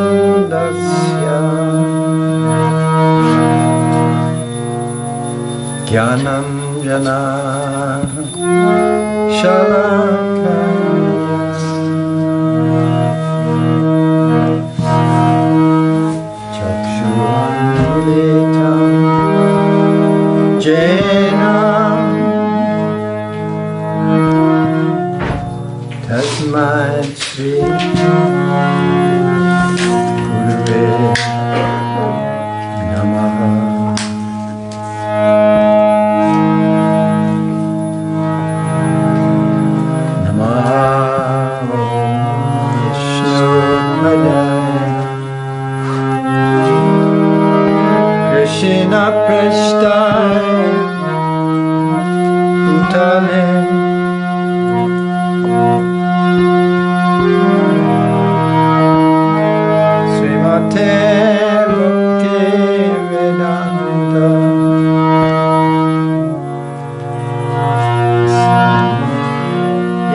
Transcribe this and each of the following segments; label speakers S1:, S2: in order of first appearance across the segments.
S1: Timarandasya Jnananjana Shalakaya Chakshurmilitam Jena Tasmai Shri Gurave Namaha. Namo Vishnu Padaya Krishna Prasthaya Bhutale Srimate Bhakti Vedanta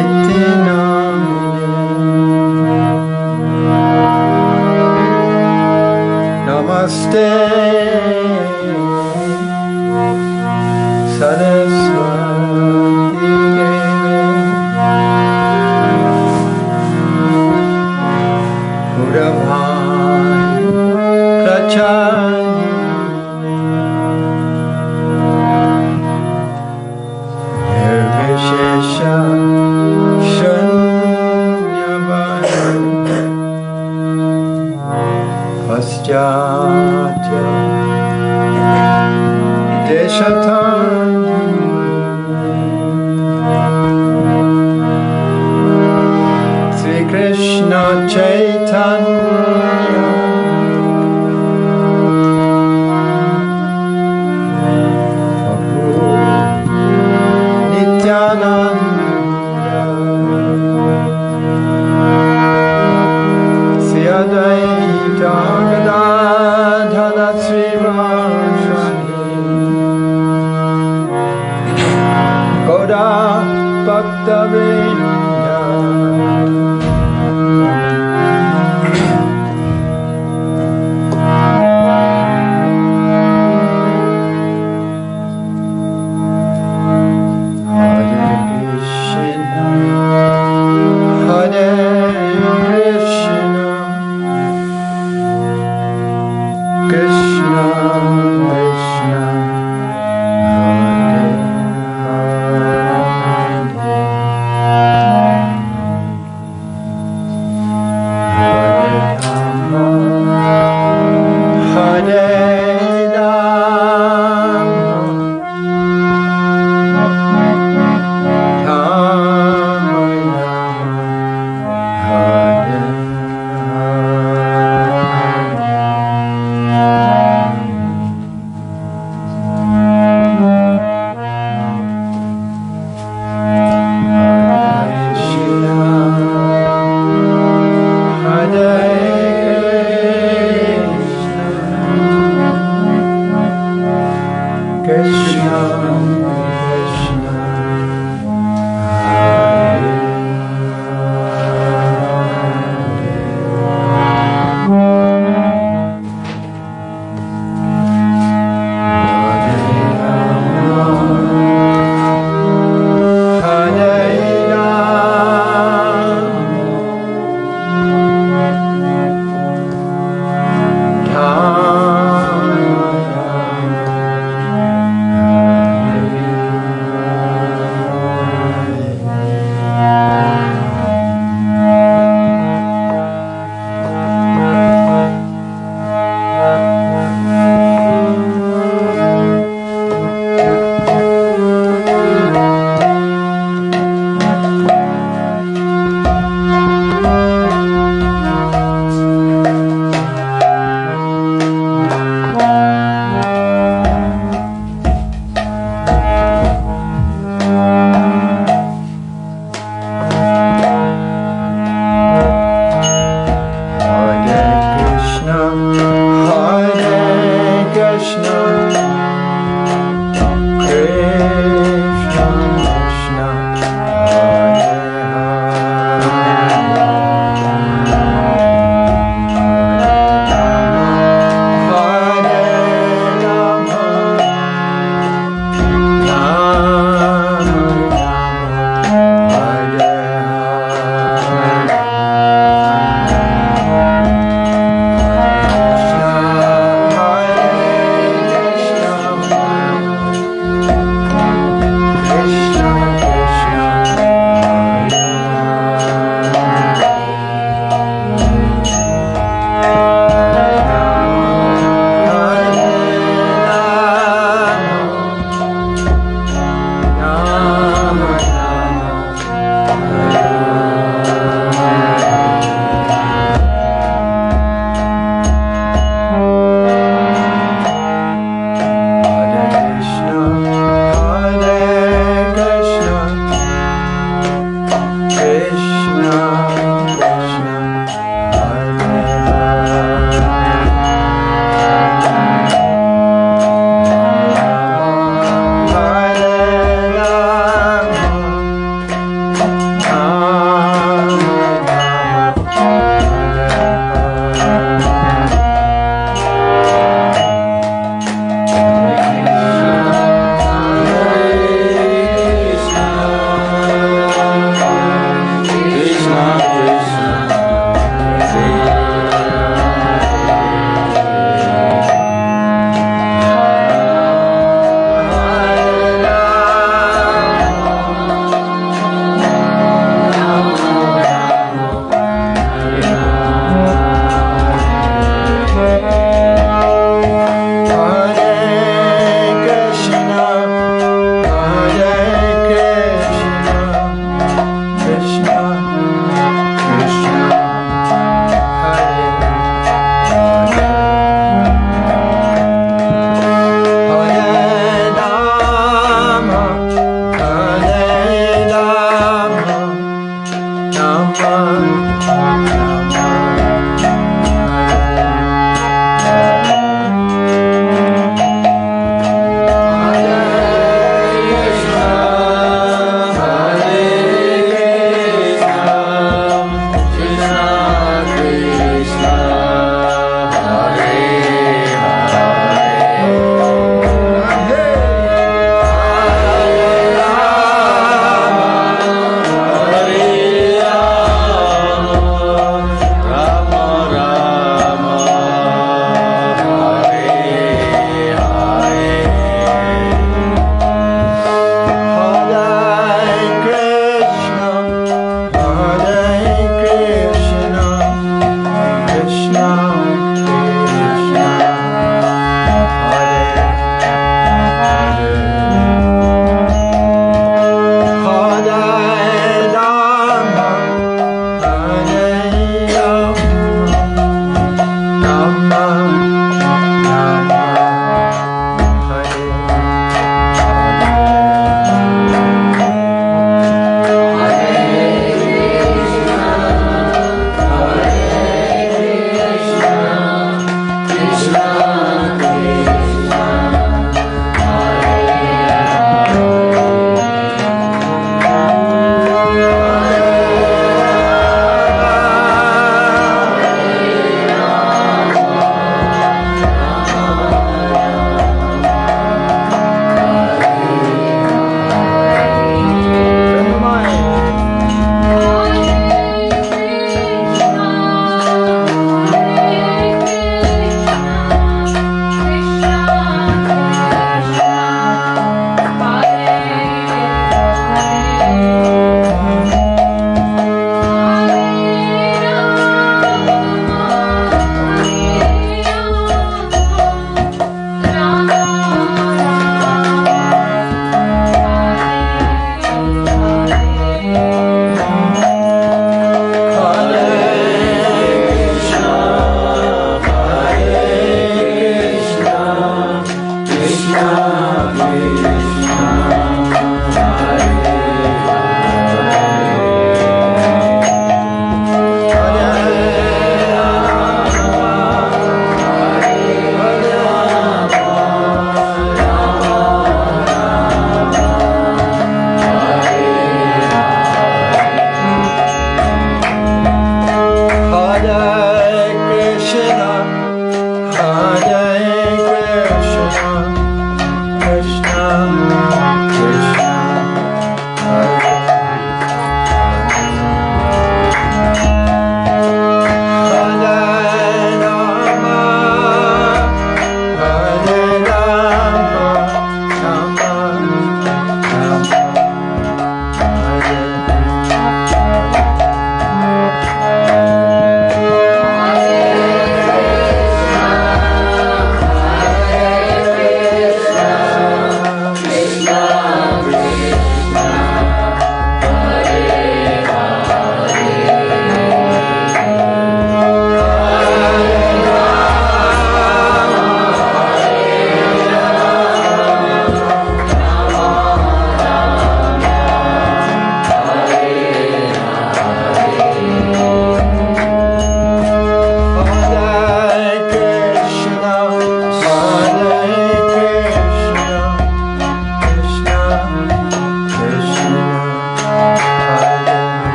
S1: Iti Namine Namaste Saraswati Deve Gauravani Prachani Nirvishesha Shunyavadi Paschatya Deshatani Sri Krishna Chaitanya Prabhu Nityananda Sri Advaita Gadadhara Srivasadi Gauda Bhakta Vrinda Hare Krishna Hare Krishna Krishna Krishna Hare Hare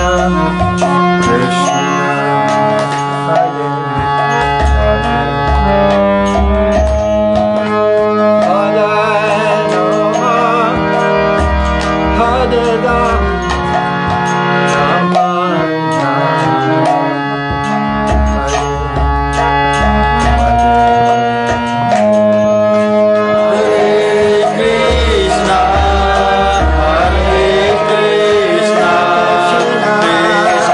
S1: Krishna, Hare Hare, Hare Rama, Hare Rama, Rama Rama, Hare Krishna, Krishna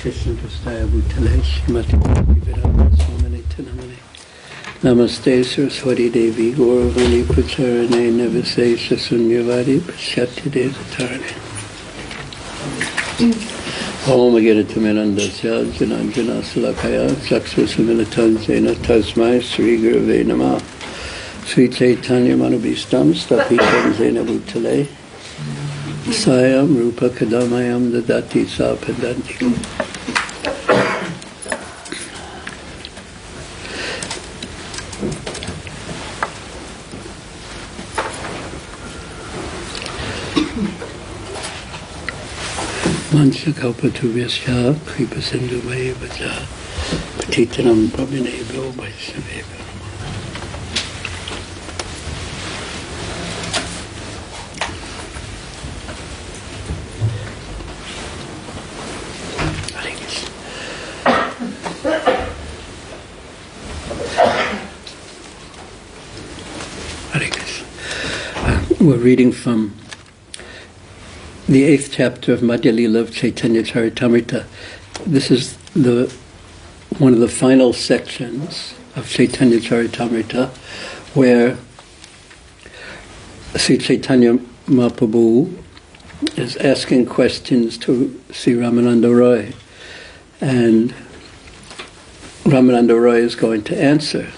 S2: Krishna Prastaya Bhutale Shrimati Bhaktivedanta Swamini Tanamani Namaste Saraswati Devi Gauravani Pracharane Navasesha Sunyavadi Pasyati Desatarane Om Agiritamirandasya Jananjana Salakaya Saksvasumilitanjena Tasmai Sri Gurave Namah Sri Caitanya Manubhistam Stapitam Zena Bhutale Sayam Rupa Kadamayam Dadati Sapadanti. Mancha Kalpatubhyasya Kripa Sindhu Vaja Patitanam Pavinebho Vaisnavebho. We're reading from the 8th chapter of Madhya Lila of Caitanya Caritamrta. This is one of the final sections of Caitanya Caritamrta, where Sri Caitanya Mahaprabhu is asking questions to Sri Ramananda Roy, and Ramananda Roy is going to answer.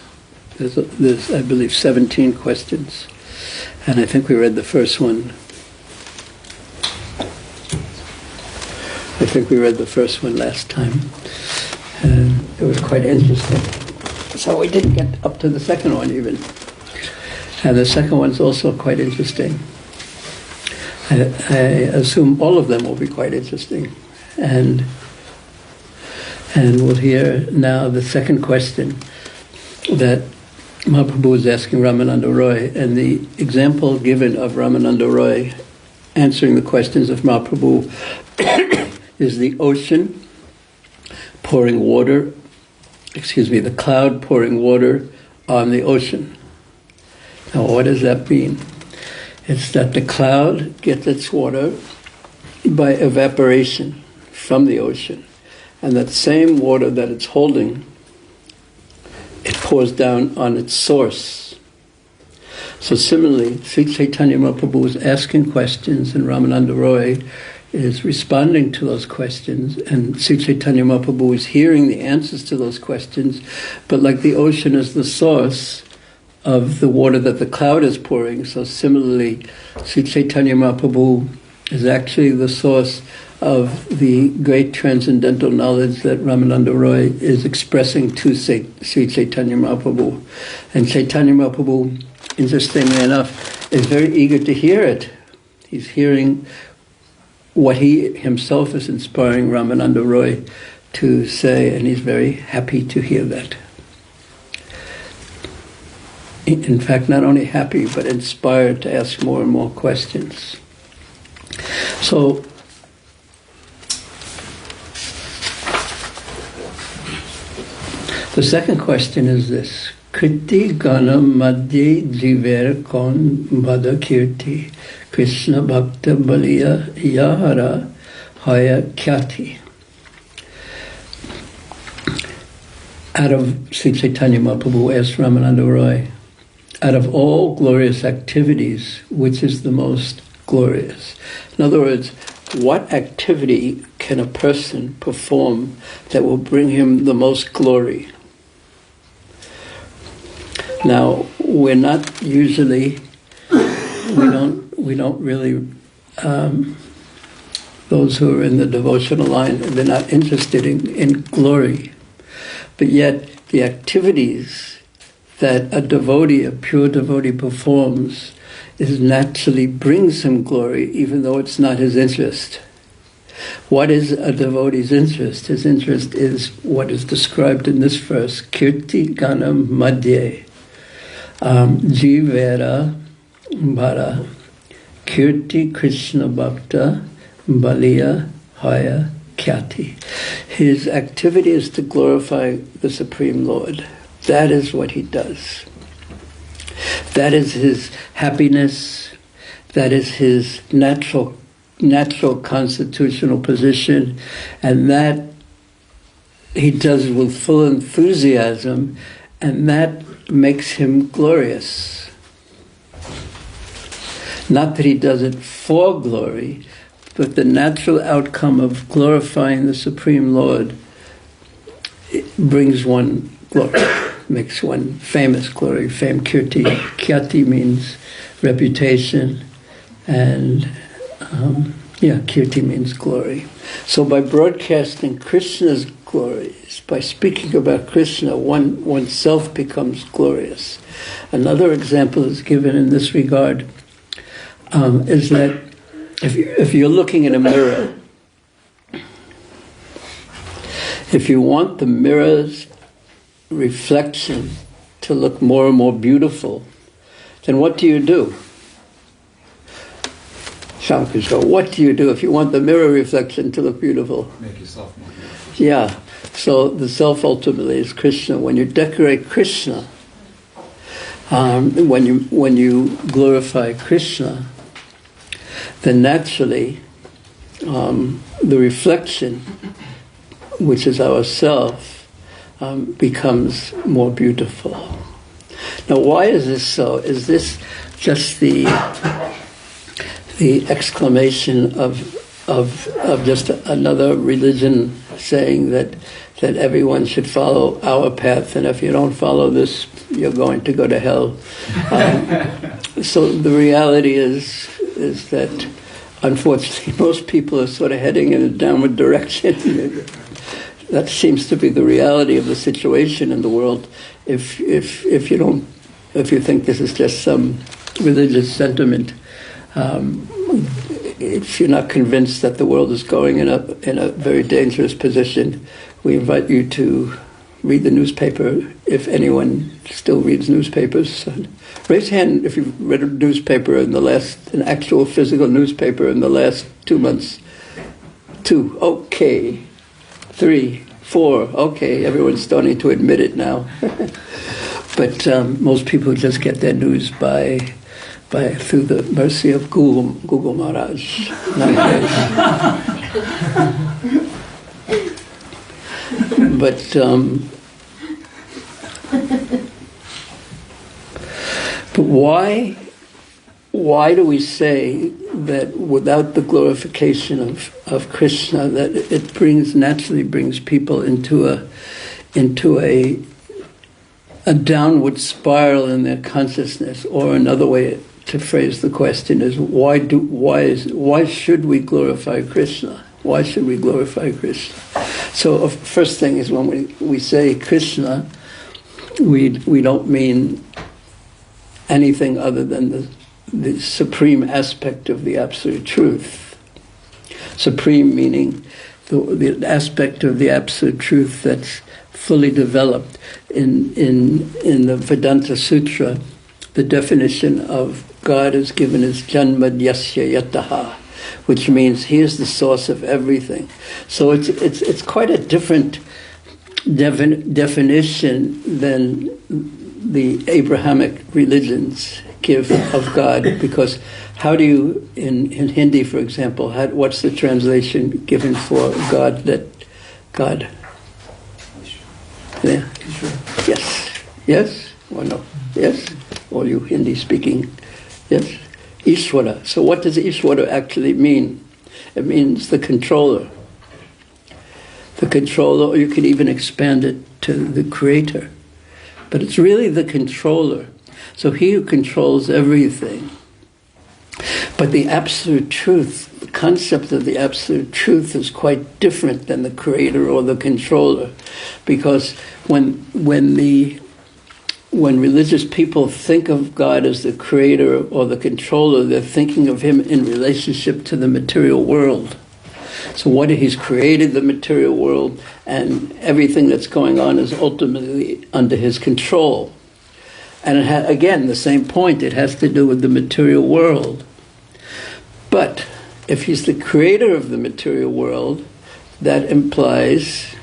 S2: There's, I believe, 17 questions. And I think we read the first one. Last time. And it was quite interesting. So we didn't get up to the second one even. And the second one's also quite interesting. I assume all of them will be quite interesting. And we'll hear now the second question that Mahaprabhu is asking Ramananda Roy, and the example given of Ramananda Roy answering the questions of Mahaprabhu is the ocean pouring water, the cloud pouring water on the ocean. Now what does that mean? It's that the cloud gets its water by evaporation from the ocean, and that same water that it's holding, it pours down on its source. So similarly, Sri Caitanya Mahaprabhu is asking questions and Ramananda Roy is responding to those questions, and Sri Caitanya Mahaprabhu is hearing the answers to those questions, but like the ocean is the source of the water that the cloud is pouring, so similarly Sri Caitanya Mahaprabhu is actually the source of the great transcendental knowledge that Ramananda Roy is expressing to Sri Caitanya Mahaprabhu. And Caitanya Mahaprabhu, interestingly enough, is very eager to hear it. He's hearing what he himself is inspiring Ramananda Roy to say, and he's very happy to hear that. In fact, not only happy, but inspired to ask more and more questions. So, the second question is this: Kriti Gana Madhye Jiver Kon Bada Kirti Krishna Bhakta Baliya Yahara Haya Kyati. Out of Sri Caitanya Mahaprabhu asked Ramananda Roy, out of all glorious activities, which is the most glorious? In other words, what activity can a person perform that will bring him the most glory? Now, we're not usually, we don't really, those who are in the devotional line, they're not interested in glory. But yet, the activities that a pure devotee performs is naturally brings him glory, even though it's not his interest. What is a devotee's interest? His interest is what is described in this verse, Kirti Ganam Madhye. Jivera Bara Kirti Krishna Bhakta Baliya Haya Kyati. His activity is to glorify the Supreme Lord. That is what he does. That is his happiness. That is his natural constitutional position. And that he does with full enthusiasm, and that makes him glorious. Not that he does it for glory, but the natural outcome of glorifying the Supreme Lord brings one glory, makes one famous glory, fame, kirti. Kyati means reputation, and kirti means glory. So by broadcasting Krishna's glories, by speaking about Krishna, oneself becomes glorious. Another example is given in this regard, is that if you're looking in a mirror, if you want the mirror's reflection to look more and more beautiful, then what do? Shankar's what do you do if you want the mirror reflection to look beautiful?
S3: Make yourself more beautiful.
S2: Yeah. So the self ultimately is Krishna. When you decorate Krishna, when you glorify Krishna, then naturally the reflection, which is ourself, becomes more beautiful. Now, why is this so? Is this just the exclamation of just another religion saying that everyone should follow our path, and if you don't follow this, you're going to go to hell? So the reality is that unfortunately most people are sort of heading in a downward direction. That seems to be the reality of the situation in the world. If you think this is just some religious sentiment, if you're not convinced that the world is going in a very dangerous position, we invite you to read the newspaper, if anyone still reads newspapers. Raise your hand if you've read a newspaper an actual physical newspaper in the last 2 months. 2, okay. 3, 4, okay. Everyone's starting to admit it now. But most people just get their news through the mercy of Google Maharaj. But why do we say that without the glorification of Krishna, that it naturally brings people into a downward spiral in their consciousness? Or another way to phrase the question is, why should we glorify Krishna? Why should we glorify Krishna? So first thing is, when we say Krishna, we don't mean anything other than the supreme aspect of the absolute truth. Supreme meaning the aspect of the absolute truth that's fully developed. In the Vedanta Sutra, the definition of God is given as Janmad Yasya Yataha, which means he is the source of everything. So it's quite a different definition than the Abrahamic religions give of God, because how do you, in Hindi, for example, what's the translation given for God? God? Yeah. Yes? Or no? Yes? All you Hindi speaking? Yes? Ishwara. So what does Ishwara actually mean? It means the controller. The controller, or you can even expand it to the creator. But it's really the controller. So he who controls everything. But the absolute truth, the concept of the absolute truth is quite different than the creator or the controller. Because when religious people think of God as the creator or the controller, they're thinking of him in relationship to the material world. So he's created the material world, and everything that's going on is ultimately under his control. And again, the same point, it has to do with the material world. But if he's the creator of the material world, that implies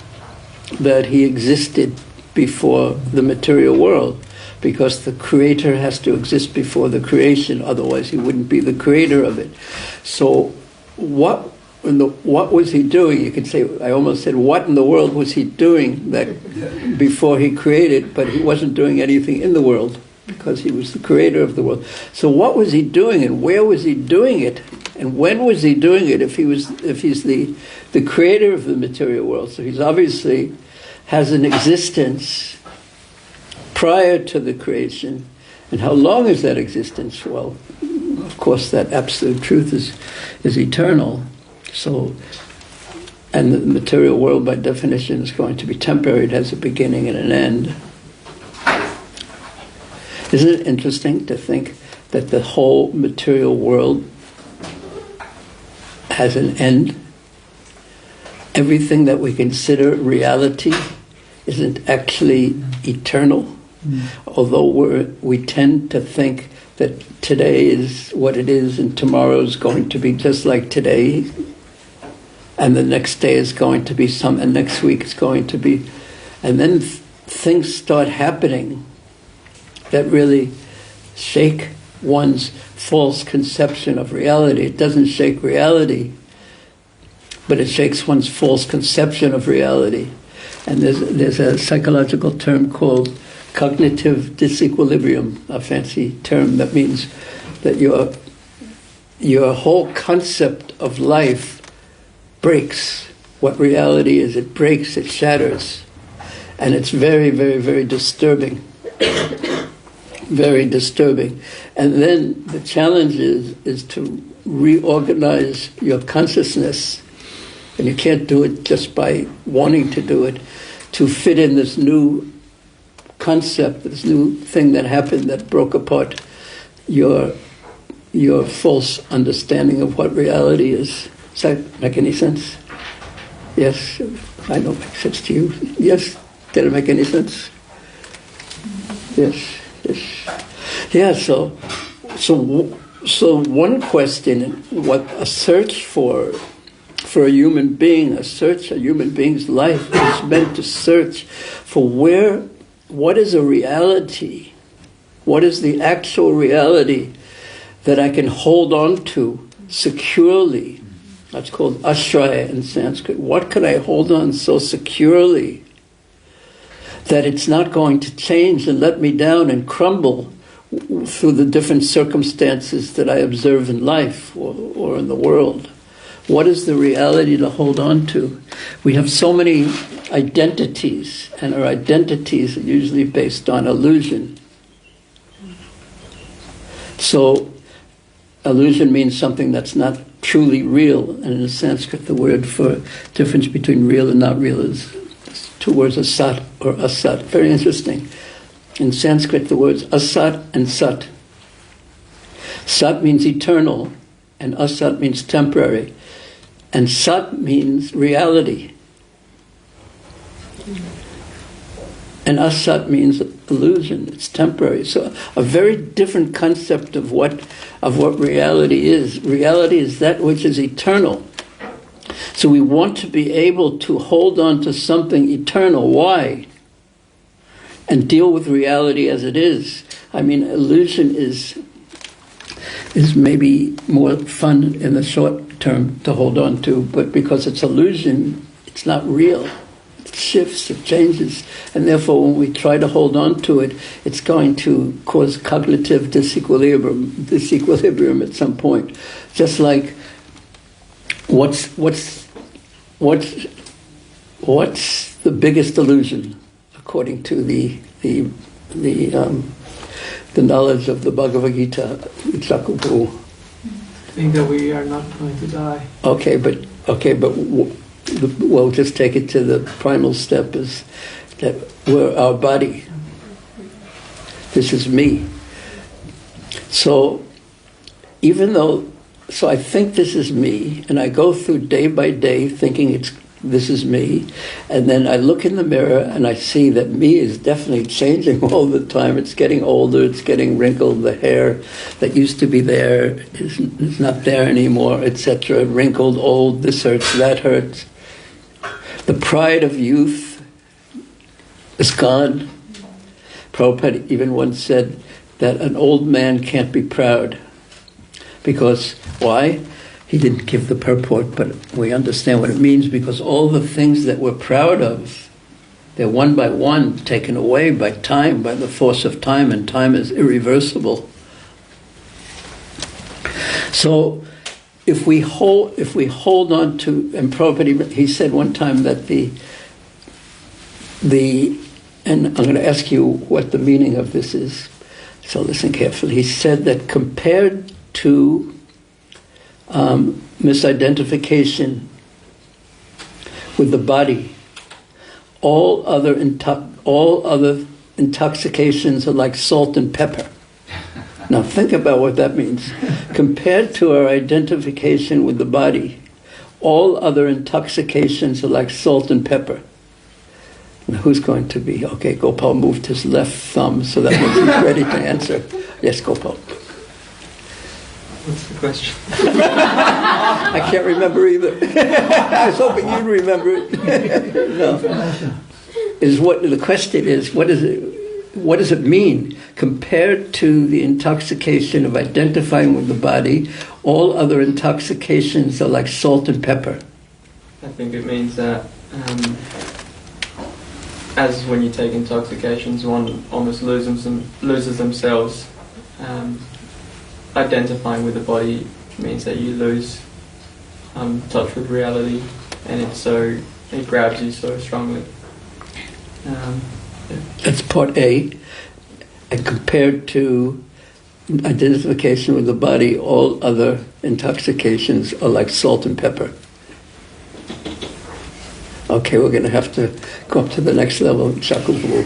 S2: that he existed before the material world, because the creator has to exist before the creation, otherwise he wouldn't be the creator of it. So what what was he doing? You could say, I almost said, what in the world was he doing that before he created, but he wasn't doing anything in the world because he was the creator of the world. So what was he doing, and where was he doing it, and when was he doing it if he's the creator of the material world? So he's obviously has an existence prior to the creation. And how long is that existence? Well, of course, that absolute truth is eternal. So, and the material world, by definition, is going to be temporary. It has a beginning and an end. Isn't it interesting to think that the whole material world has an end? Everything that we consider reality isn't actually eternal. Although we tend to think that today is what it is and tomorrow is going to be just like today, and the next day is going to be and next week is going to be, and then things start happening that really shake one's false conception of reality. It doesn't shake reality, but it shakes one's false conception of reality. And there's a psychological term called cognitive disequilibrium, a fancy term that means that your whole concept of life breaks what reality is. It breaks, it shatters. And it's very, very, very disturbing. Very disturbing. And then the challenge is to reorganize your consciousness, and you can't do it just by wanting to do it, to fit in this new concept, this new thing that happened that broke apart your false understanding of what reality is. Does that make any sense? Yes? I know it makes sense to you. Yes? Did it make any sense? Yes. Yes. Yeah, so one question, what a search for a human being, a human being's life is meant to search for what is a reality, what is the actual reality that I can hold on to securely. That's called ashraya in Sanskrit. What can I hold on so securely that it's not going to change and let me down and crumble through the different circumstances that I observe in life or in the world? What is the reality to hold on to? We have so many identities, and our identities are usually based on illusion. So, illusion means something that's not truly real, and in Sanskrit the word for difference between real and not real is two words, asat or asat. Very interesting. In Sanskrit the words asat and sat. Sat means eternal, and asat means temporary. And sat means reality. And asat means illusion, it's temporary. So a very different concept of what reality is. Reality is that which is eternal. So we want to be able to hold on to something eternal. Why? And deal with reality as it is. I mean, illusion is maybe more fun in the short term to hold on to, but because it's illusion, it's not real. It shifts, it changes, and therefore when we try to hold on to it, it's going to cause cognitive disequilibrium at some point. Just like what's the biggest illusion according to the knowledge of the Bhagavad Gita, Itzakupu?
S1: Think that we are not going to die.
S2: Okay, but we'll just take it to the primal step, is that we're our body. This is me. So I think this is me, and I go through day by day thinking this is me, and then I look in the mirror and I see that me is definitely changing all the time. It's getting older, it's getting wrinkled, the hair that used to be there is not there anymore, etc. Wrinkled, old, this hurts, that hurts. The pride of youth is gone. Prabhupada even once said that an old man can't be proud. Because, why? he didn't give the purport, but we understand what it means, because all the things that we're proud of, they're one by one taken away by time, by the force of time, and time is irreversible. So if we hold on to, and Prabhupada, he said one time that and I'm going to ask you what the meaning of this is, so listen carefully. He said that compared to misidentification with the body, all other intoxications are like salt and pepper. Now think about what that means. Compared to our identification with the body, all other intoxications are like salt and pepper. Now who's going to be? Okay, Gopal moved his left thumb, so that means he's ready to answer. Yes, Gopal.
S3: What's the question?
S2: I can't remember either. I was hoping you'd remember it. No. The question is, what does it mean? Compared to the intoxication of identifying with the body, all other intoxications are like salt and pepper.
S3: I think it means that as when you take intoxications, one almost loses themselves. Identifying with the body means that you lose touch with reality, and it grabs you so strongly.
S2: That's part A. And compared to identification with the body, all other intoxications are like salt and pepper. Okay, we're going to have to go up to the next level. Chakubu.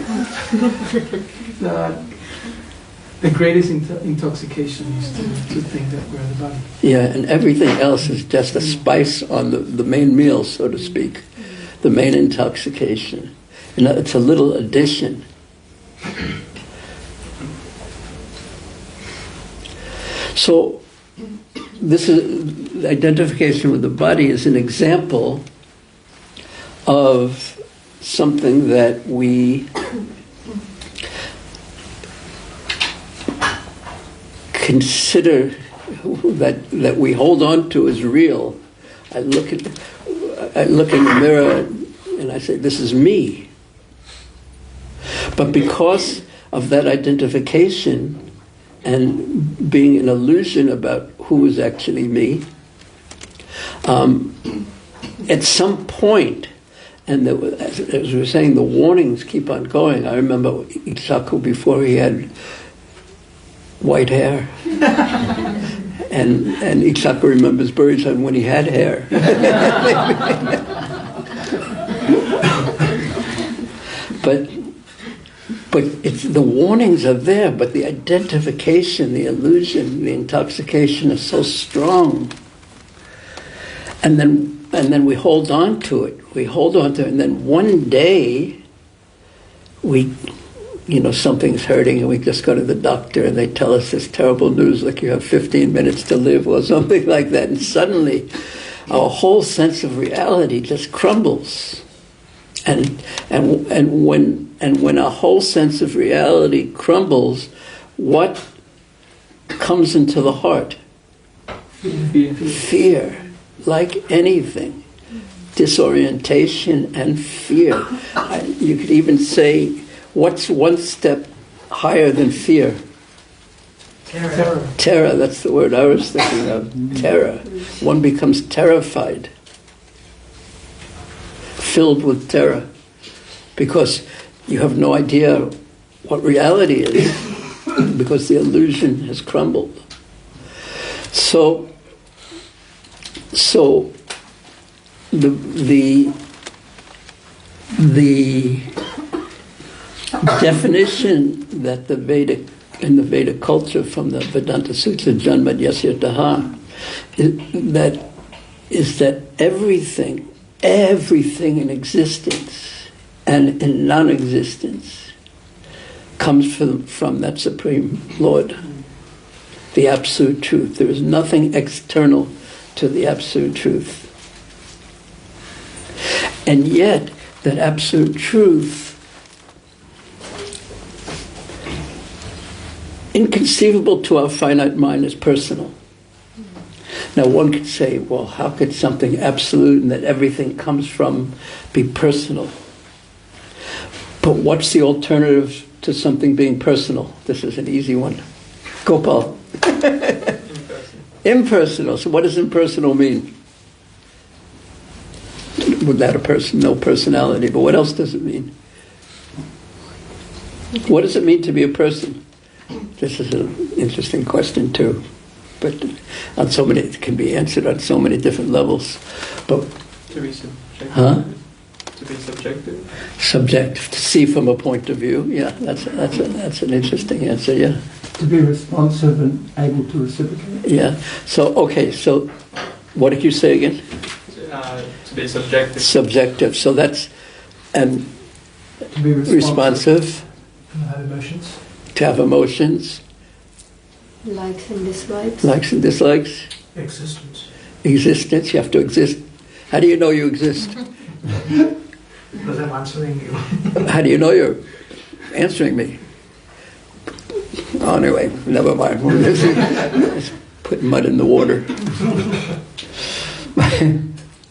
S1: The greatest intoxication is to think that we're the body.
S2: Yeah, and everything else is just a spice on the main meal, so to speak. The main intoxication. It's a little addition. So, this is identification with the body is an example of something that we consider, that we hold on to as real. I look in the mirror and I say, this is me. But because of that identification and being an illusion about who is actually me, at some point, and as we were saying, the warnings keep on going. I remember Iksaku before he had white hair. and Iksaku remembers Burishan when he had hair. But it's, the warnings are there, but the identification, the illusion, the intoxication is so strong. And then we hold on to it. We hold on to it, and then one day something's hurting, and we just go to the doctor, and they tell us this terrible news, like you have 15 minutes to live, or something like that, and suddenly our whole sense of reality just crumbles. And when our whole sense of reality crumbles, what comes into the heart? Fear, like anything. Disorientation and fear. You could even say, what's one step higher than fear?
S1: Terror.
S2: Terror, that's the word I was thinking of. Terror. One becomes terrified. Filled with terror. Because you have no idea what reality is. Because the illusion has crumbled. So the definition that in the Vedic culture from the Vedanta Sutra, Janmad Yasya Daha, is that everything in existence and in non-existence comes from that Supreme Lord, the Absolute Truth. There is nothing external to the Absolute Truth. And yet, that Absolute Truth, inconceivable to our finite mind, is personal. Now one could say, well, how could something absolute and that everything comes from be personal? But what's the alternative to something being personal? This is an easy one. Gopal. Impersonal. So what does impersonal mean? Without a person, no personality. But what else does it mean? What does it mean to be a person? This is an interesting question too. But on so many, it can be answered on so many different levels. But
S3: To be subjective.
S2: Huh?
S3: To be subjective.
S2: Subjective, to see from a point of view. Yeah, that's an interesting answer. Yeah.
S1: To be responsive and able to reciprocate.
S2: Yeah. So so what did you say again?
S3: To be subjective.
S2: Subjective. So that's and
S1: To be
S2: responsive.
S1: And have emotions.
S2: To have emotions.
S4: Likes and dislikes.
S2: Likes and dislikes.
S1: Existence.
S2: Existence. You have to exist. How do you know you exist?
S1: Because I'm answering you.
S2: How do you know you're answering me? Oh, anyway, never mind. Just put mud in the water.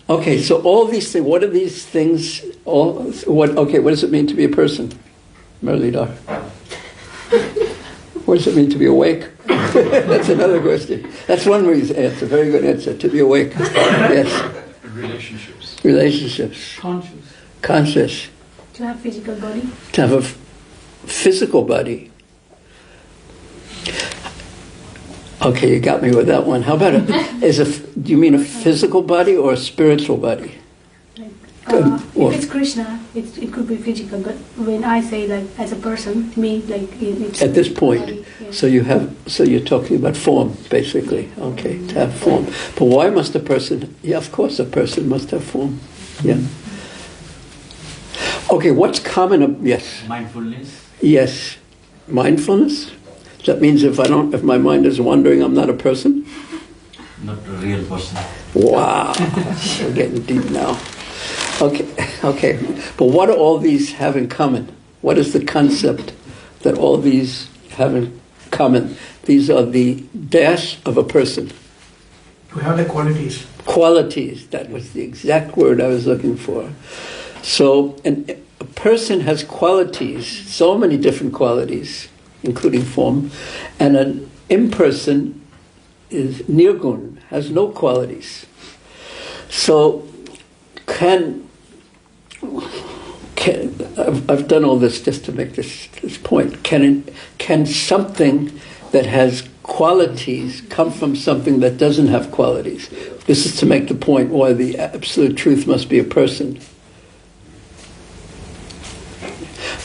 S2: Okay, so all these things. What are these things? What does it mean to be a person, Muralidhar? What does it mean to be awake? That's another question. That's one reason answer. Very good answer. To be awake. Yes. Relationships. Conscious.
S4: To have physical body.
S2: To have a physical body. Okay, you got me with that one. How about do you mean a physical body or a spiritual body?
S4: If it's Krishna, it could be physical. But when I say like as a person, me like it's
S2: at this point.
S4: body, yeah.
S2: So you're talking about form, basically. Okay, to have form. But why must a person? Yeah, of course, a person must have form. Yeah. Okay, what's common? Yes.
S5: Mindfulness.
S2: Yes, mindfulness. That means if my mind is wandering, I'm not a person.
S5: Not a real person.
S2: Wow, we're getting deep now. Okay. But what do all these have in common? What is the concept that all these have in common? These are the dash of a person.
S1: We have the qualities.
S2: Qualities, that was the exact word I was looking for. So a person has qualities, so many different qualities, including form, and an imperson is nirgun, has no qualities. So I've done all this just to make this point. Can something that has qualities come from something that doesn't have qualities? This is to make the point why the absolute truth must be a person.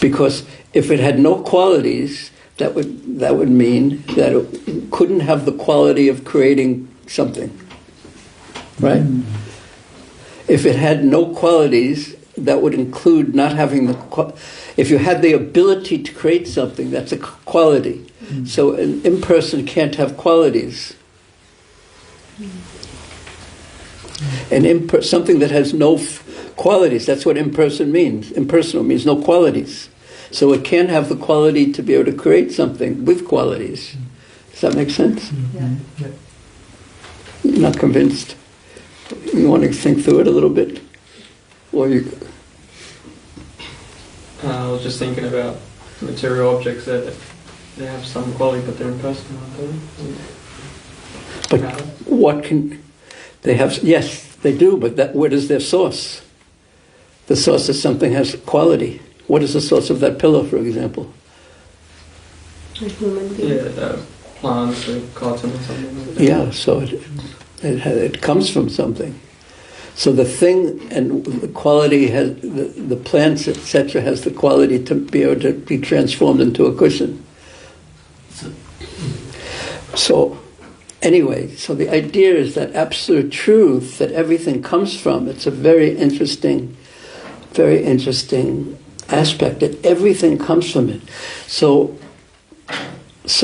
S2: Because if it had no qualities, that would mean that it couldn't have the quality of creating something, right? If it had no qualities, that would include not having if you had the ability to create something, that's a quality. So an imperson can't have qualities. Something that has no qualities, that's what imperson means. Impersonal means no qualities. So it can't have the quality to be able to create something with qualities. Does that make sense?
S4: Yeah.
S2: You're not convinced? You want to think through it a little bit? Or you...
S3: I was just thinking about material objects that they have some quality, but they're impersonal, aren't they?
S2: But what can... They have... Yes, they do, but what is their source? The source of something has quality. What is the source of that pillow, for example?
S4: A human being.
S3: Yeah, plants or cotton or something like that.
S2: Yeah, so it comes from something. So the thing and the quality has the plants, etc., has the quality to be able to be transformed into a cushion. So anyway, so the idea is that absolute truth that everything comes from. It's a very interesting aspect that everything comes from it. So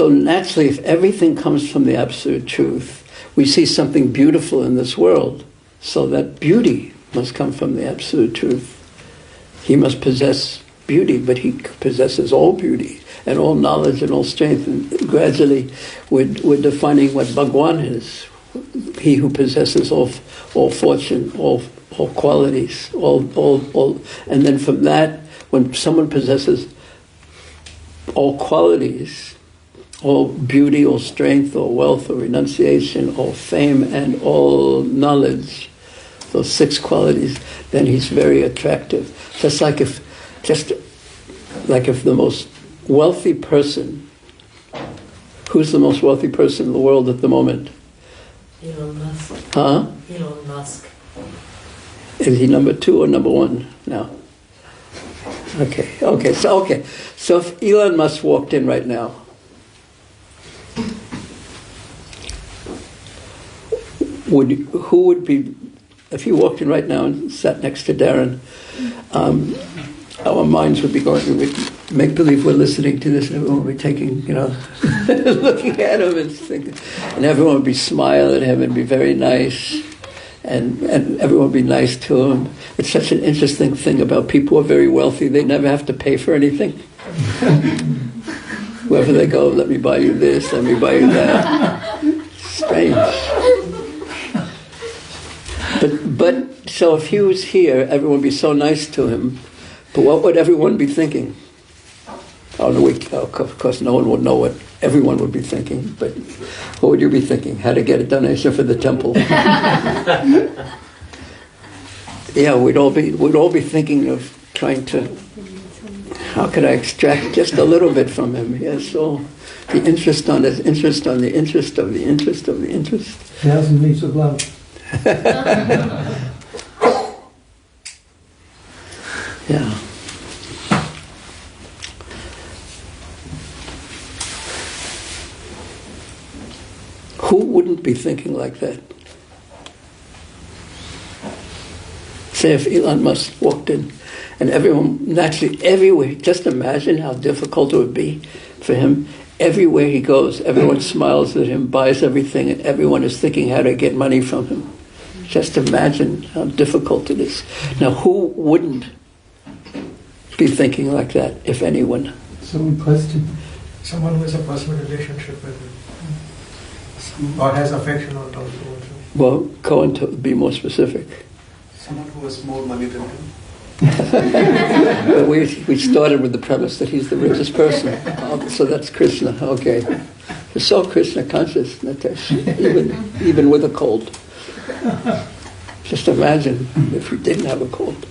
S2: naturally, if everything comes from the absolute truth, we see something beautiful in this world. So that beauty must come from the absolute truth. He must possess beauty, but he possesses all beauty and all knowledge and all strength. And gradually, we're defining what Bhagwan is. he who possesses all fortune, all qualities, all, and then from that, when someone possesses all qualities, all beauty, all strength, all wealth, all renunciation, all fame, and all knowledge, those 6 qualities, then he's very attractive. Just like if the most wealthy person, who's the most wealthy person in the world at the moment?
S6: Elon Musk.
S2: Huh?
S6: Elon Musk.
S2: Is he number 2 or number 1 now? Okay. So if Elon Musk walked in right now, who would be, if he walked in right now and sat next to Darren, our minds would be going, we'd make believe we're listening to this, and everyone would be taking, looking at him and thinking, and everyone would be smiling at him and be very nice, and everyone would be nice to him. It's such an interesting thing about people who are very wealthy, they never have to pay for anything. Wherever they go, let me buy you this, let me buy you that. Strange. But so if he was here, everyone would be so nice to him. But what would everyone be thinking? Of course, no one would know what everyone would be thinking. But what would you be thinking? How to get a donation for the temple? Yeah, we'd all be thinking of trying to. How could I extract just a little bit from him? Yes, so the interest on his interest on the interest of the interest of the interest.
S7: 1,000 meters of love.
S2: Yeah. Who wouldn't be thinking like that? Say if Elon Musk walked in and everyone, naturally, everywhere, just imagine how difficult it would be for him. Everywhere he goes, everyone smiles at him, buys everything, and everyone is thinking how to get money from him. Just imagine how difficult it is. Now, who wouldn't be thinking like that, if anyone?
S7: Someone question.
S8: Someone who has a personal relationship with him, or has affection on top of it.
S2: Well, go on to be more specific.
S8: Someone who has more money than him.
S2: But we started with the premise that he's the richest person. So that's Krishna, okay. You're so Krishna conscious, Natesh, even with a cold. Just imagine if you didn't have a cold.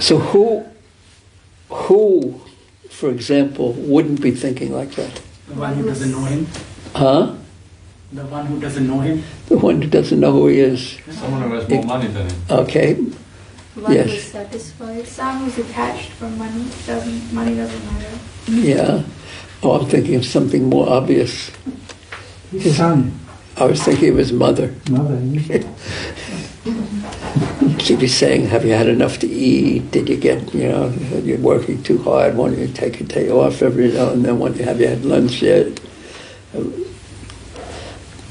S2: So who, for example, wouldn't be thinking like that?
S9: The one who doesn't know him.
S2: Huh?
S9: The one who doesn't know him.
S2: The one who doesn't know who he is.
S5: Someone who has more money than him.
S2: Okay.
S10: One
S2: Yes.
S10: who's satisfied. Someone who's attached from money. Money doesn't matter.
S2: Yeah. Oh, I'm thinking of something more obvious.
S7: His son.
S2: I was thinking of his mother.
S7: Mother.
S2: She'd be saying, have you had enough to eat? Did you get, you're working too hard. Why don't you take a day off every now and then? Have you had lunch yet?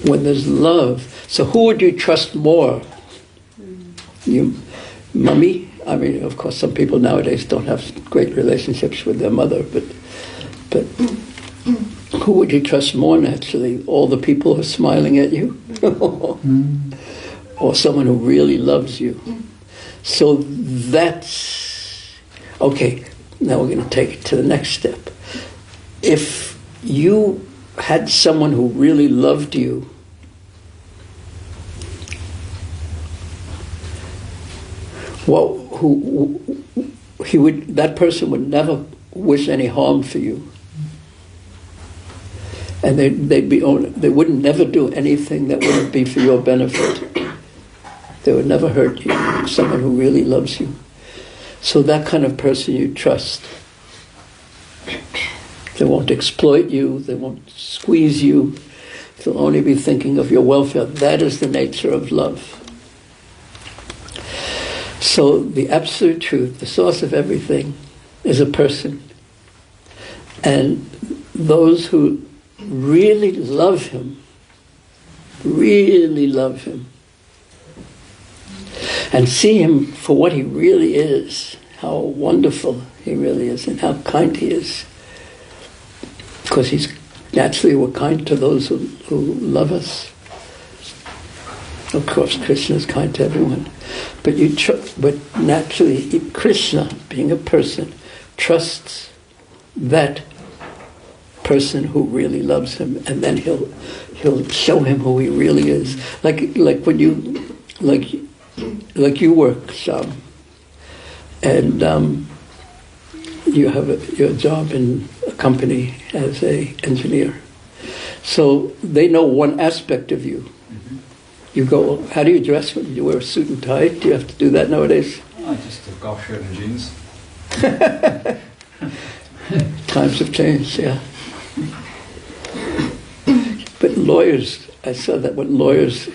S2: When there's love. So who would you trust more? You, mummy? I mean, of course, some people nowadays don't have great relationships with their mother, but who would you trust more naturally? All the people who are smiling at you? Or someone who really loves you? So that's... Okay, now we're going to take it to the next step. If you had someone who really loved you, that person would never wish any harm for you, and they wouldn't never do anything that wouldn't be for your benefit. They would never hurt you. Someone who really loves you. So that kind of person you trust. They won't exploit you, they won't squeeze you, they'll only be thinking of your welfare. That is the nature of love. So the absolute truth, the source of everything, is a person. And those who really love him, and see him for what he really is, how wonderful he really is, and how kind he is. Because he's Naturally, we're kind to those who love us. Of course, Krishna is kind to everyone. But naturally, Krishna, being a person, trusts that person who really loves him, and then he'll show him who he really is. Like when you work, Sham, and you have your job in a company as a engineer. So they know one aspect of you. You go, how do you dress when you wear a suit and tie? Do you have to do that nowadays?
S5: Oh, just a golf shirt and jeans.
S2: Times have changed, yeah. But lawyers, I saw that when lawyers,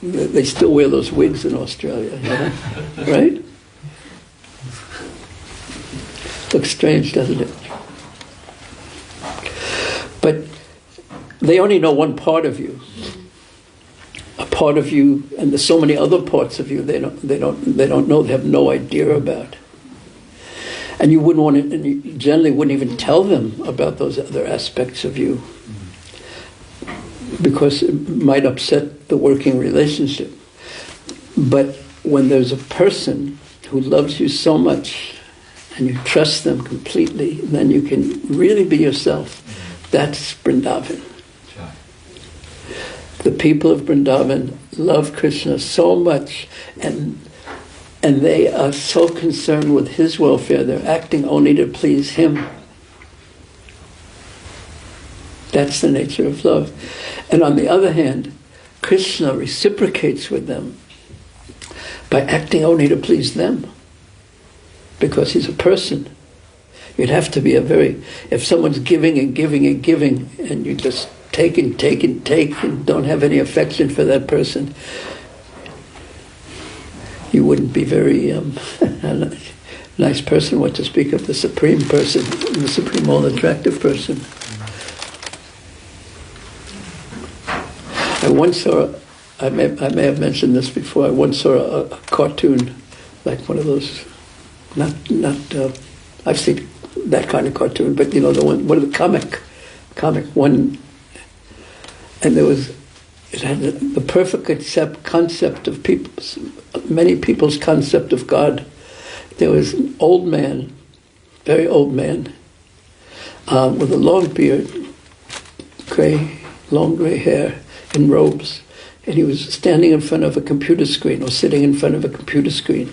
S2: they still wear those wigs in Australia, you know? Right? Looks strange, doesn't it? But they only know one part of you. A part of you, and there's so many other parts of you they don't know, they have no idea about. And you wouldn't want to, and you generally wouldn't even tell them about those other aspects of you, because it might upset the working relationship. But when there's a person who loves you so much and you trust them completely, then you can really be yourself. That's Vrindavan. The people of Vrindavan love Krishna so much, and they are so concerned with his welfare, they're acting only to please him. That's the nature of love. And on the other hand, Krishna reciprocates with them by acting only to please them, because he's a person. You'd have to be if someone's giving and giving and giving, and you just take and take and take and don't have any affection for that person, you wouldn't be very nice person, what to speak of the supreme person, the supreme all-attractive person. I once saw, I may have mentioned this before, I once saw a cartoon, like one of those, I've seen that kind of cartoon, but you know, one of the comic one, and it had the perfect concept of many people's concept of God. There was an old man, very old man, with a long beard, long gray hair, in robes, and he was standing in front of a computer screen, or sitting in front of a computer screen,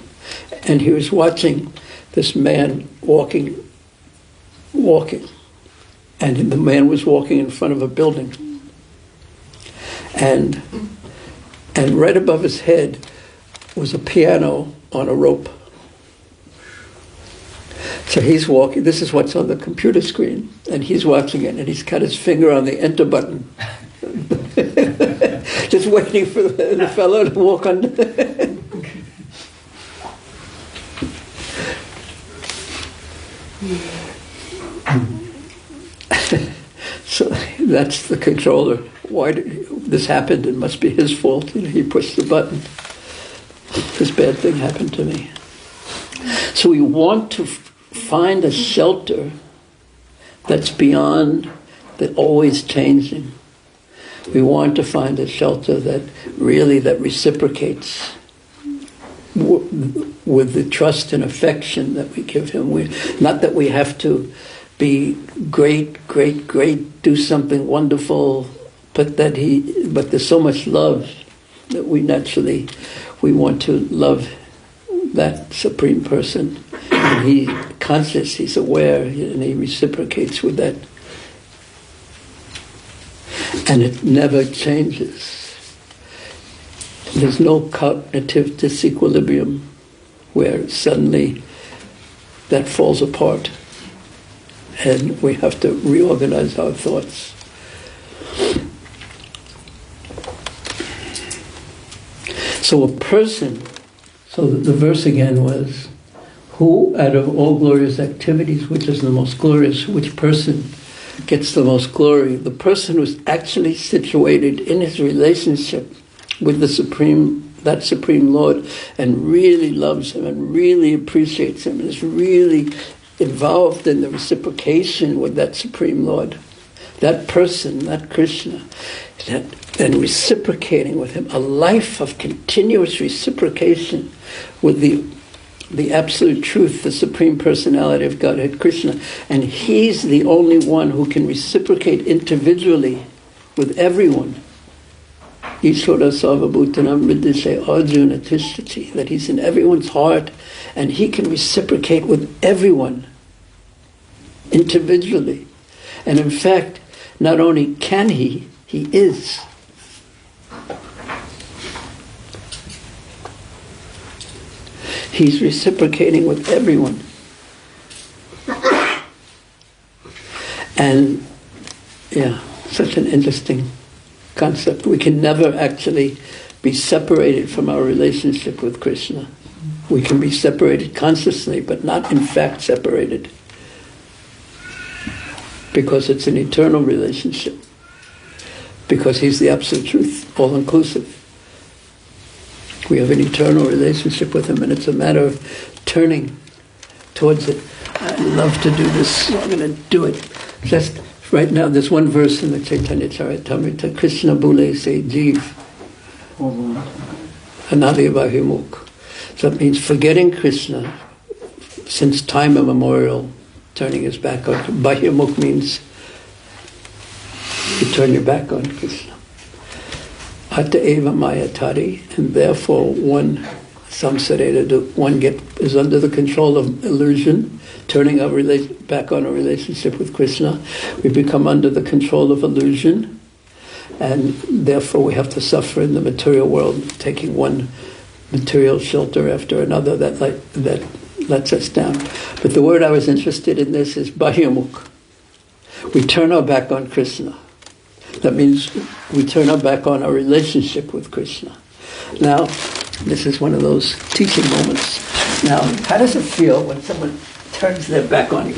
S2: and he was watching this man walking, and the man was walking in front of a building. And right above his head was a piano on a rope. So he's walking, this is what's on the computer screen, and he's watching it, and he's got his finger on the enter button. Just waiting for the fellow to walk on. So that's the controller. Why did this happened? It must be his fault. You know, he pushed the button. This bad thing happened to me. So we want to find a shelter that's beyond the always changing. We want to find a shelter that reciprocates with the trust and affection that we give him. Not that we have to be great, do something wonderful, but there's so much love that we want to love that supreme person. And he's conscious, he's aware, and he reciprocates with that. And it never changes. There's no cognitive disequilibrium where suddenly that falls apart and we have to reorganize our thoughts. So a person, so the verse again was, who out of all glorious activities, which is the most glorious, which person gets the most glory? The person who's actually situated in his relationship with that Supreme Lord, and really loves him and really appreciates him and is really involved in the reciprocation with that Supreme Lord. that person, that Krishna, and reciprocating with him, a life of continuous reciprocation with the absolute truth, the Supreme Personality of Godhead, Krishna. And he's the only one who can reciprocate individually with everyone. Ishvara Sarvabhutanam Riddhishe Arjuna Tishtati, that he's in everyone's heart and he can reciprocate with everyone individually. And in fact, not only can he is. He's reciprocating with everyone. And yeah, such an interesting concept. We can never actually be separated from our relationship with Krishna. We can be separated consciously, but not in fact separated. Because it's an eternal relationship. Because he's the absolute truth, all-inclusive. We have an eternal relationship with him, and it's a matter of turning towards it. I love to do this, so I'm going to do it. Just right now, there's one verse in the Caitanya Caritamrta, Krishna Bule Se Jeev, Anadi Bahimuk. So it means forgetting Krishna since time immemorial, turning his back on. Bahimuk means you turn your back on Krishna. Atta eva mayatari, and therefore one is under the control of illusion, turning our back on a relationship with Krishna. We become under the control of illusion, and therefore we have to suffer in the material world, taking one material shelter after another that lets us down. But the word I was interested in this is bahimuk. We turn our back on Krishna. That means we turn our back on our relationship with Krishna. Now, this is one of those teaching moments. Now, how does it feel when someone turns their back on you?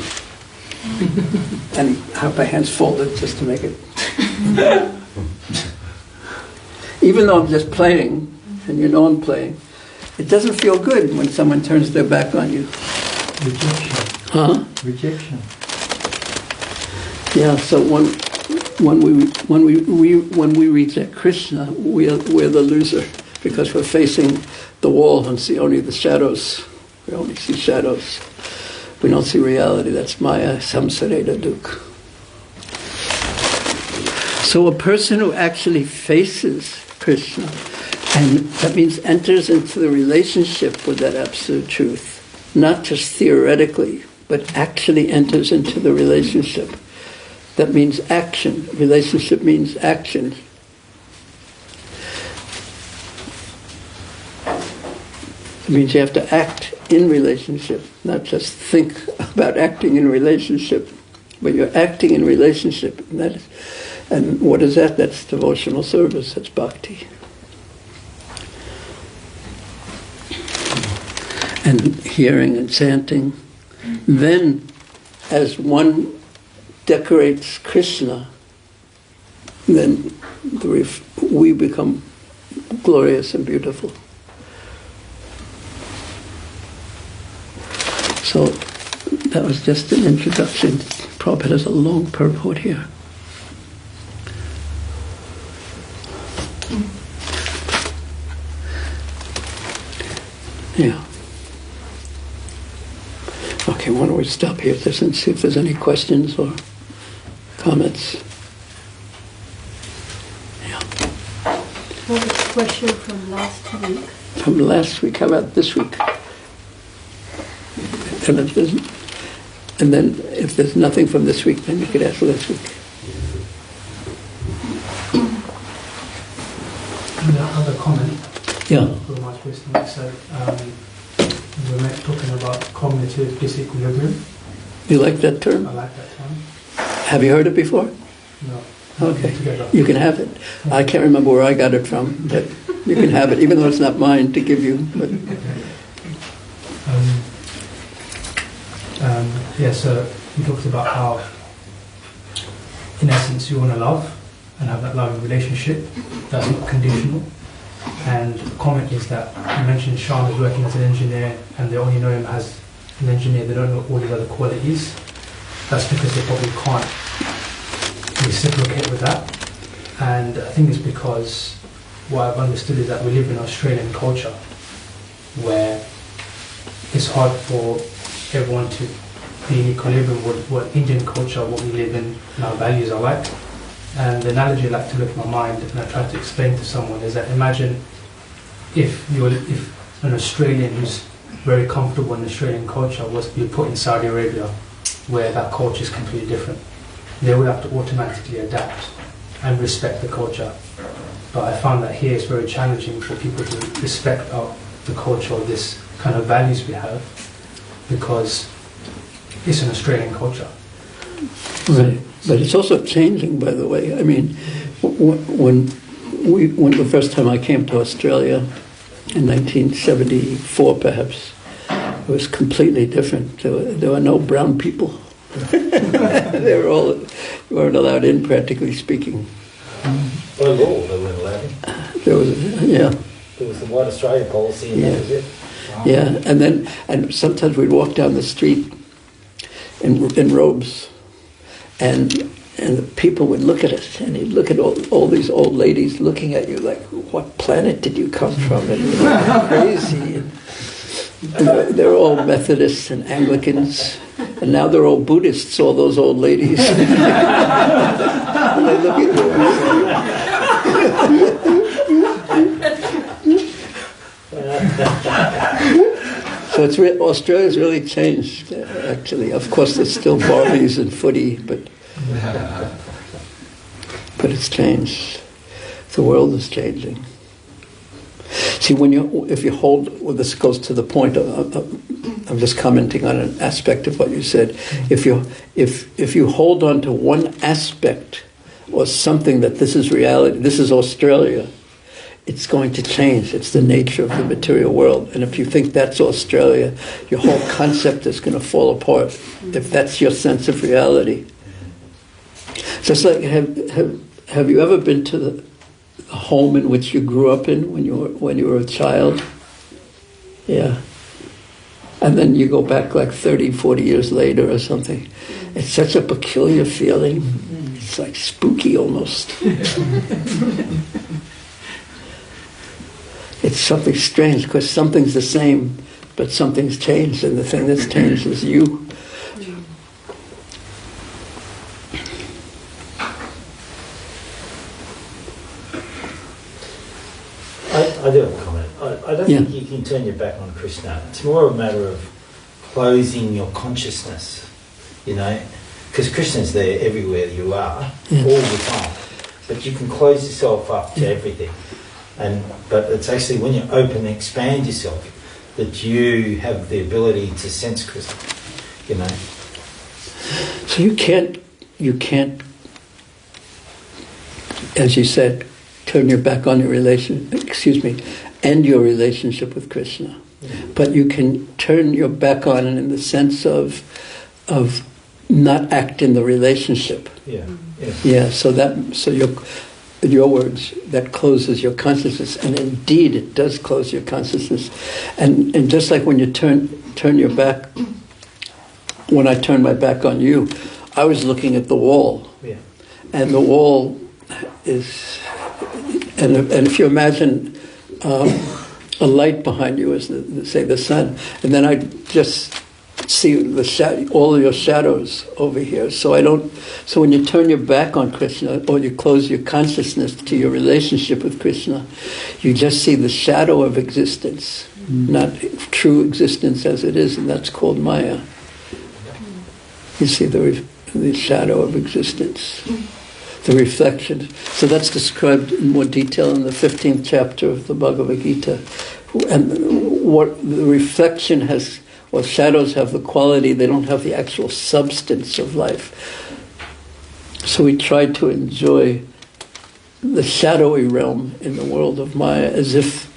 S2: And I have my hands folded just to make it. Even though I'm just playing, and you know I'm playing, it doesn't feel good when someone turns their back on you.
S7: Rejection.
S2: Huh?
S7: Rejection.
S2: Yeah, so when we reject Krishna, we're the loser, because we're facing the wall and see only the shadows. We only see shadows. We don't see reality. That's Maya, Samsareda Dukh. So a person who actually faces Krishna, and that means enters into the relationship with that absolute truth, not just theoretically, but actually enters into the relationship. That means action. Relationship means action. It means you have to act in relationship, not just think about acting in relationship, but you're acting in relationship. And what is that? That's devotional service. That's bhakti. And hearing and chanting. Then, as one decorates Krishna, then we become glorious and beautiful. So that was just an introduction. Prabhupada has a long purport here. Yeah. Okay, why don't we stop here and see if there's any questions or comments? Yeah.
S4: What was the question from last week?
S2: From last week, how about this week? And then if there's nothing from this week, then you could ask last week.
S11: Another comment.
S2: Yeah.
S11: From my person. So we're talking about cognitive disequilibrium.
S2: You like that term?
S11: I like that term.
S2: Have you heard it before?
S11: No.
S2: Okay. You can have it. I can't remember where I got it from, but you can have it, even though it's not mine to give you. But
S11: so he talks about how, in essence, you want to love and have that loving relationship that's not conditional. And the comment is that you mentioned Shyam is working as an engineer and they only know him as an engineer, they don't know all his other qualities. That's because they probably can't reciprocate with that. And I think it's because what I've understood is that we live in Australian culture where it's hard for everyone to be in equilibrium with what Indian culture, what we live in, and our values are like. And the analogy I like to look in my mind, and I try to explain to someone, is that imagine if an Australian who's very comfortable in Australian culture was to be put in Saudi Arabia, where that culture is completely different. They would have to automatically adapt and respect the culture. But I found that here it's very challenging for people to respect the culture or this kind of values we have, because it's an Australian culture.
S2: Right. But it's also changing, by the way. I mean, when the first time I came to Australia in 1974, perhaps, it was completely different. There were no brown people. You weren't allowed in, practically speaking.
S12: By law, they weren't allowed in.
S2: There was, yeah.
S12: There was the White Australia policy, and that was it.
S2: Yeah, and sometimes we'd walk down the street in robes, and the people would look at us, and you'd look at all these old ladies looking at you like, what planet did you come from? And you know, crazy. And they're all Methodists and Anglicans, and now they're all Buddhists, all those old ladies. And they look at you so Australia's really changed, actually. Of course, there's still Barbies and footy, but it's changed. The world is changing. See, if you hold, well, this goes to the point I'm just commenting on an aspect of what you said. If you hold on to one aspect or something that this is reality, this is Australia, it's going to change. It's the nature of the material world. And if you think that's Australia, your whole concept is going to fall apart. If that's your sense of reality. Just like, have you ever been to the home in which you grew up in when you were a child? Yeah. And then you go back like 30, 40 years later or something. It's such a peculiar feeling. It's like spooky almost. It's something strange because something's the same, but something's changed, and the thing that's changed is you.
S12: I do have a comment. I don't think you can turn your back on Krishna. It's more a matter of closing your consciousness, you know, because Krishna's there everywhere you are, all the time. But you can close yourself up to everything. But it's actually when you open and expand yourself that you have the ability to sense Krishna, you know.
S2: So you can't, as you said, turn your back on your end your relationship with Krishna. But you can turn your back on it in the sense of not act in the relationship. So in your words, that closes your consciousness, and indeed it does close your consciousness. And just like when you turn your back, when I turned my back on you, I was looking at the wall.
S12: Yeah.
S2: And the wall is, and if you imagine a light behind you as say the sun, and then I just see all of your shadows over here. So when you turn your back on Krishna, or you close your consciousness to your relationship with Krishna, you just see the shadow of existence, not true existence as it is, and that's called Maya. You see the shadow of existence, the reflection. So that's described in more detail in the 15th chapter of the Bhagavad Gita. And what the reflection has, well, shadows have the quality, they don't have the actual substance of life. So we try to enjoy the shadowy realm in the world of Maya as if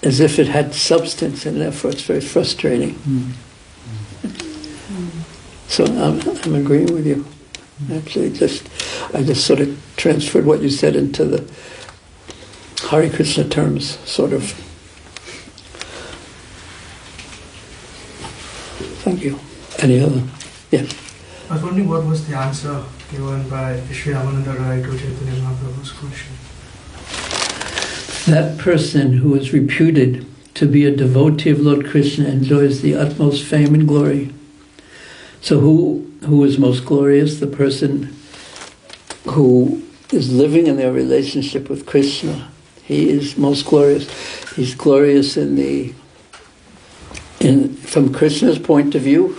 S2: it had substance, and therefore it's very frustrating. So I'm agreeing with you. Actually, I just sort of transferred what you said into the Hare Krishna terms, sort of. Thank you. Any other? Yes.
S8: I was wondering what was the answer given by Sri Ramananda Rai to Chaitanya Mahaprabhu's question.
S2: That person who is reputed to be a devotee of Lord Krishna enjoys the utmost fame and glory. So who is most glorious? The person who is living in their relationship with Krishna. He is most glorious. He's glorious from Krishna's point of view,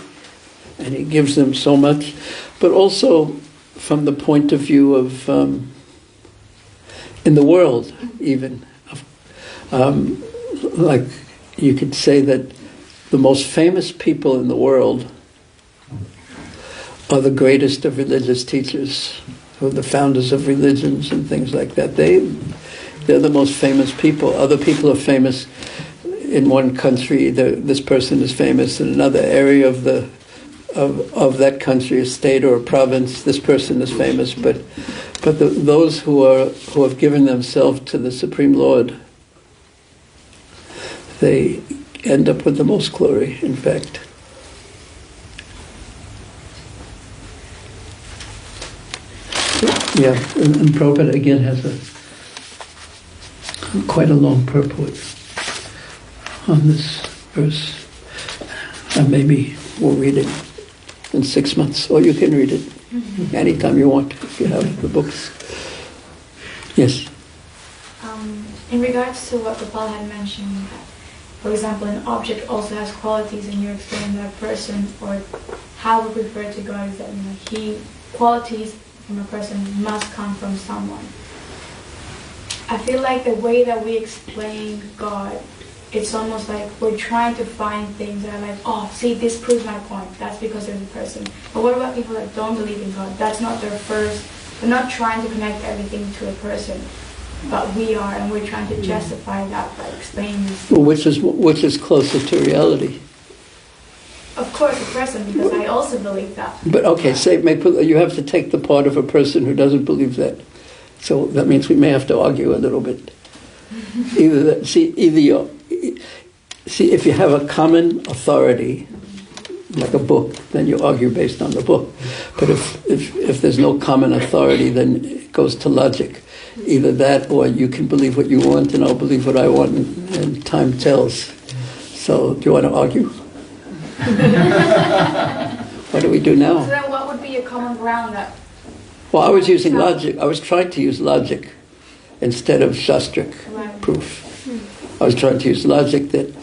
S2: and he gives them so much, but also from the point of view of in the world even. Like you could say that the most famous people in the world are the greatest of religious teachers, who are the founders of religions and things like that. They're the most famous people. Other people are famous in one country. This person is famous in another area of that country, a state or a province. This person is famous, but those who have given themselves to the Supreme Lord, they end up with the most glory, in fact. Yeah, and Prabhupada again has quite a long purport on this verse. And maybe we'll read it in 6 months, or you can read it anytime you want if you have the books. Yes?
S10: In regards to what Gopal had mentioned, that, for example, an object also has qualities, and you explain that a person, or how we refer to God, is that qualities from a person must come from someone. I feel like the way that we explain God, it's almost like we're trying to find things that are like, oh, see, this proves my point. That's because there's a person. But what about people that don't believe in God? That's not their first. They're not trying to connect everything to a person. But we are, and we're trying to justify that by explaining this.
S2: Well, which is closer to reality?
S10: Of course, a person, because I also believe that.
S2: But okay, you have to take the part of a person who doesn't believe that. So that means we may have to argue a little bit. See, if you have a common authority, like a book, then you argue based on the book. But if there's no common authority, then it goes to logic. Either that, or you can believe what you want, and I'll believe what I want, and time tells. So, do you want to argue? What do we do now?
S10: So then what would be a common ground that...
S2: Well, I was using logic. I was trying to use logic instead of shastric proof. I was trying to use logic that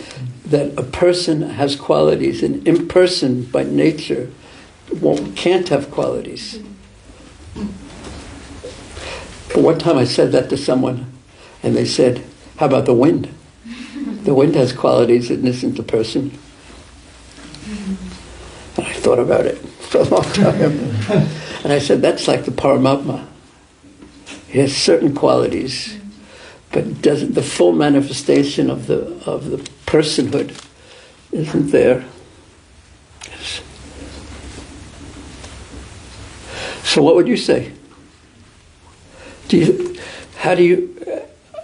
S2: a person has qualities, and imperson by nature can't have qualities. But one time I said that to someone, and they said, how about the wind? The wind has qualities, it isn't a person. And I thought about it for a long time. And I said, that's like the Paramatma. He has certain qualities, but the full manifestation of the personhood isn't there. So what would you say? I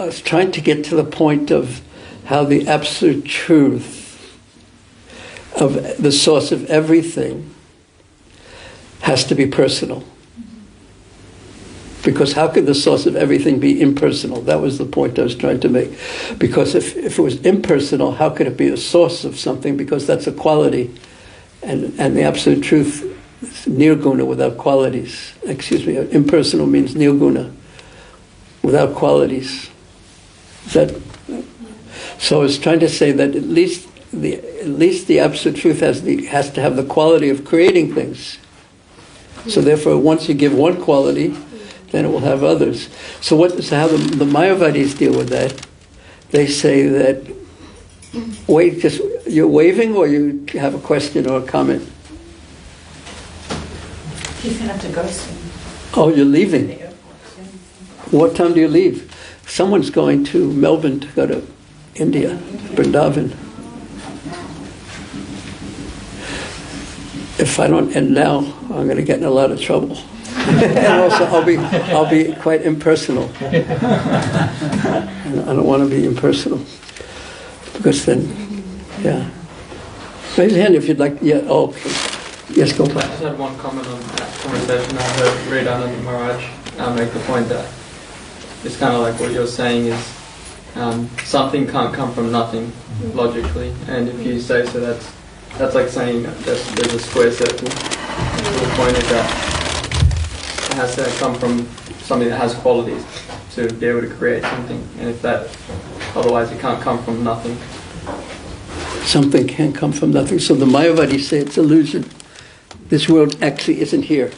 S2: was trying to get to the point of how the absolute truth of the source of everything has to be personal. Because how could the source of everything be impersonal? That was the point I was trying to make. Because if it was impersonal, how could it be a source of something? Because that's a quality. And the absolute truth is nirguna, without qualities. Impersonal means nirguna, without qualities. So I was trying to say that at least the absolute truth has to have the quality of creating things. So therefore, once you give one quality, then it will have others. So how the Mayavadis deal with that? They say that, you're waving, or you have a question or a comment?
S6: He's going to have to go soon.
S2: Oh, you're leaving? What time do you leave? Someone's going to Melbourne to go to India, Vrindavan. If I don't end now, I'm going to get in a lot of trouble. And also, I'll be quite impersonal. And I don't want to be impersonal, because then, yeah. Raise your hand if you'd like. Yeah. Oh, okay. Yes,
S3: I
S2: Gopal.
S3: just had one comment on that conversation. I heard Ridanand Maharaj make the point that it's kind of like what you're saying is something can't come from nothing logically, and if you say so, that's like saying that there's a square circle. The point is that it has to come from something that has qualities to be able to create something, and if that, otherwise it can't come from nothing.
S2: Something can't come from nothing. So the Mayavadis say it's illusion. This world actually isn't here.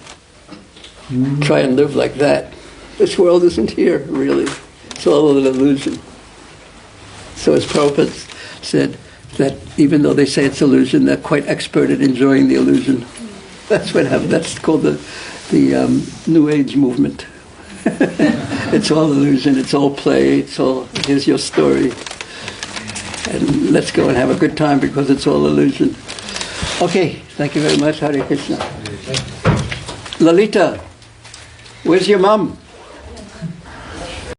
S2: Try and live like that. This world isn't here, really. It's all an illusion. So as Prabhupada said, that even though they say it's illusion, they're quite expert at enjoying the illusion. That's what happened. That's called the New Age movement. It's all illusion, it's all play, it's all, here's your story. And let's go and have a good time because it's all illusion. Okay, thank you very much. Hare Krishna. Lalita, where's your mom?